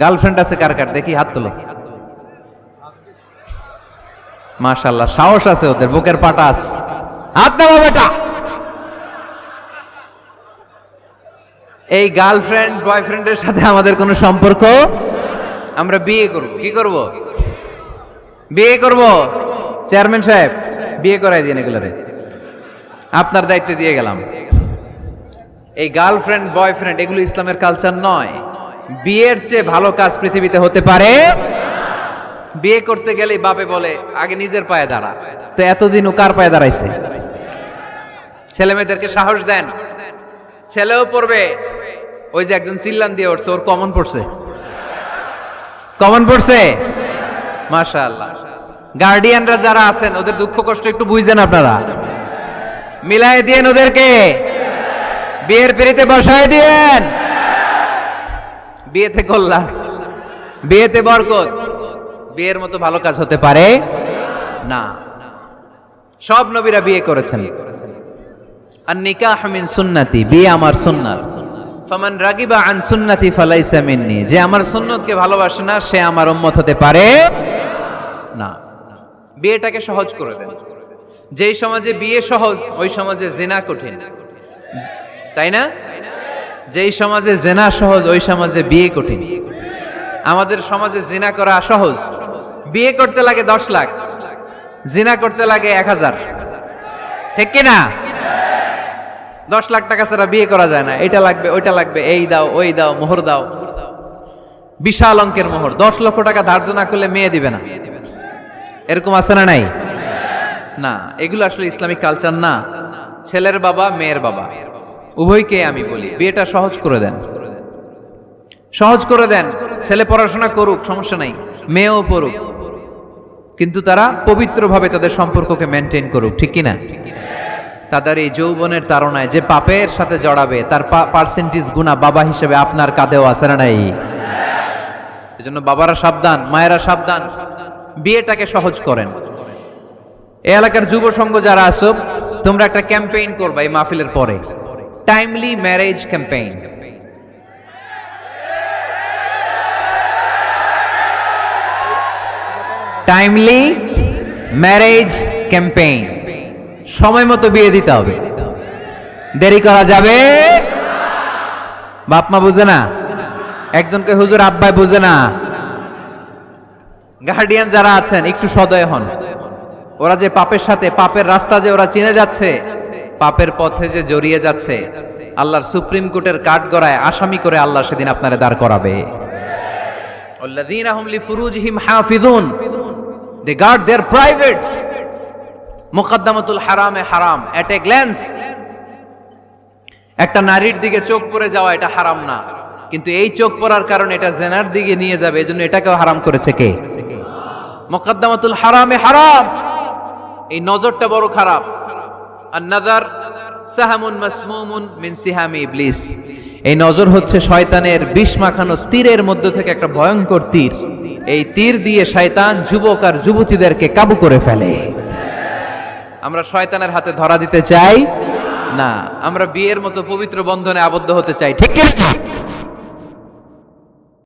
Girlfriend আছে কার কার দেখি হাত তোলো। মাশাআল্লাহ, সাহস আছে ওদের, বুকের পাটা আছে। হাত নামা বেটা। এই গার্লফ্রেন্ড বয়ফ্রেন্ডের সাথে আমাদের কোনো সম্পর্ক, আমরা বিয়ে করব। কি করব? বিয়ে করব। চেয়ারম্যান সাহেব বিয়ে করাই দিন এগুলোরে, আপনার দায়িত্বে দিয়ে গেলাম। এই গার্লফ্রেন্ড বয়ফ্রেন্ড এগুলো ইসলামের কালচার নয়। বিয়ের চেয়ে ভালো কাজ পৃথিবীতে হতে পারে। বিয়ে করতে গেলে বাপে বলে আগে নিজের পায়ে দাঁড়া। তো এতদিন ও কার পায়ে দাঁড়াইছে? ছেলে মেয়েদেরকে সাহস দেন, ছেলেও পড়বে। ওই যে একজন চিল্লান দিয়ে উঠছে, ওর কমন পড়ছে, কমন পড়ছে। মাশাআল্লাহ। গার্ডিয়ানরা যারা আছেন ওদের দুঃখ কষ্ট একটু বুঝছেন আপনারা, মিলাই দিয়েন ওদেরকে, বিয়ের পিড়িতে বসায় দিয়েন। বিয়েতে কল্যাণ, বিয়েতে বরকত। বিয়ের মতো ভালো কাজ হতে পারে না। সব নবীরা বিয়ে করেছেন। আর নিকাহ মিন সুন্নতি, বিয়ে আমার সুন্নাত। ফামান রাগিবা আন সুন্নতি ফালাইসা মিন্নি, যে আমার সুন্নতকে ভালোবাসে না সে আমার উম্মত হতে পারে না। বিয়েটাকে সহজ করে দেন। যেই সমাজে বিয়ে সহজ ওই সমাজে জিনা কঠিন, তাই না? যেই সমাজে জিনা সহজ ওই সমাজে বিয়ে কঠিন। আমাদের সমাজে জিনা করা সহজ, বিয়ে করতে লাগে 10 লাখ, জিনা করতে লাগে 1000। ঠিক কি না? 10 লাখ টাকা ছাড়া বিয়ে করা যায় না। এটা লাগবে, ওইটা লাগবে, এই দাও, ওই দাও, মোহর দাও, বিশাল অঙ্কের মোহর। 10 লক্ষ টাকা ধার্য না করলে মেয়ে দিবে না। এরকম আছে না নাই? না, এগুলো আসলে ইসলামিক কালচার না। ছেলের বাবা মেয়ের বাবা উভয়কে আমি বলি বিয়েটা সহজ করে দেন, সহজ করে দেন। ছেলে পড়াশোনা করুক, সমস্যা নাই, মেয়েও পড়ুক, কিন্তু তারা পবিত্রভাবে তাদের সম্পর্ককে মেনটেন করুক। ঠিক কিনা? তাদের এই যৌবনের তাড়নায় যে পাপের সাথে জড়াবে তার পার্সেন্টেজ গুণা বাবা হিসেবে আপনার কাঁধেও আছে না নাই? এজন্য বাবারা সাবধান, মায়েরা সাবধান, বিয়েটাকে সহজ করেন। এই এলাকার যুব সংঘ যারা আছো, তোমরা একটা ক্যাম্পেইন করবা এই মাহফিলের পরে, timely marriage campaign. Timely marriage campaign. সময় মতো বিয়ে দিতে হবে, দেরি করা যাবে। বাপ মা বুঝে না, একজনকে হুজুর আব্বাই বুঝে না। গার্ডিয়ান যারা আছেন একটু সদয় হন। ওরা যে পাপের সাথে, পাপের রাস্তা যে ওরা চিনে যাচ্ছে, পাপের পথে যে জড়িয়ে যাচ্ছে, আল্লাহর সুপ্রিম কোর্টের কাঠগড়ায় আসামি করে আল্লাহ সেদিন আপনারে দাঁড় করাবে। আল্লাযীনা হুম লিফুরুজিহিম হাফিজুন, দে গার্ড देयर প্রাইভেটস। মুকদ্দামাতুল হারামে হারাম, এট এ গ্ল্যান্স। একটা নারীর দিকে চোখ পড়ে যাওয়া এটা হারাম না, কিন্তু এই চোখ পড়ার কারণে এটা জেনার দিকে নিয়ে যাবে, এজন্য এটাকেও হারাম করেছে কে? মুকদ্দামাতুল হারামে হারাম। এই নজরটা বড় খারাপ। আর নাযার সাহামুন মাসমুমুন মিন সিহামি ইবলিস। এই নজর হচ্ছে শয়তানের বিষ মাখানো তীরের মধ্য থেকে একটা ভয়ঙ্কর তীর। এই তীর দিয়ে শয়তান যুবক আর যুবতীদেরকে কাবু করে ফেলে। আমরা শয়তানের হাতে ধরা দিতে চাই না, আমরা বিয়ের মতো পবিত্র বন্ধনে আবদ্ধ হতে চাই। ঠিক কি না?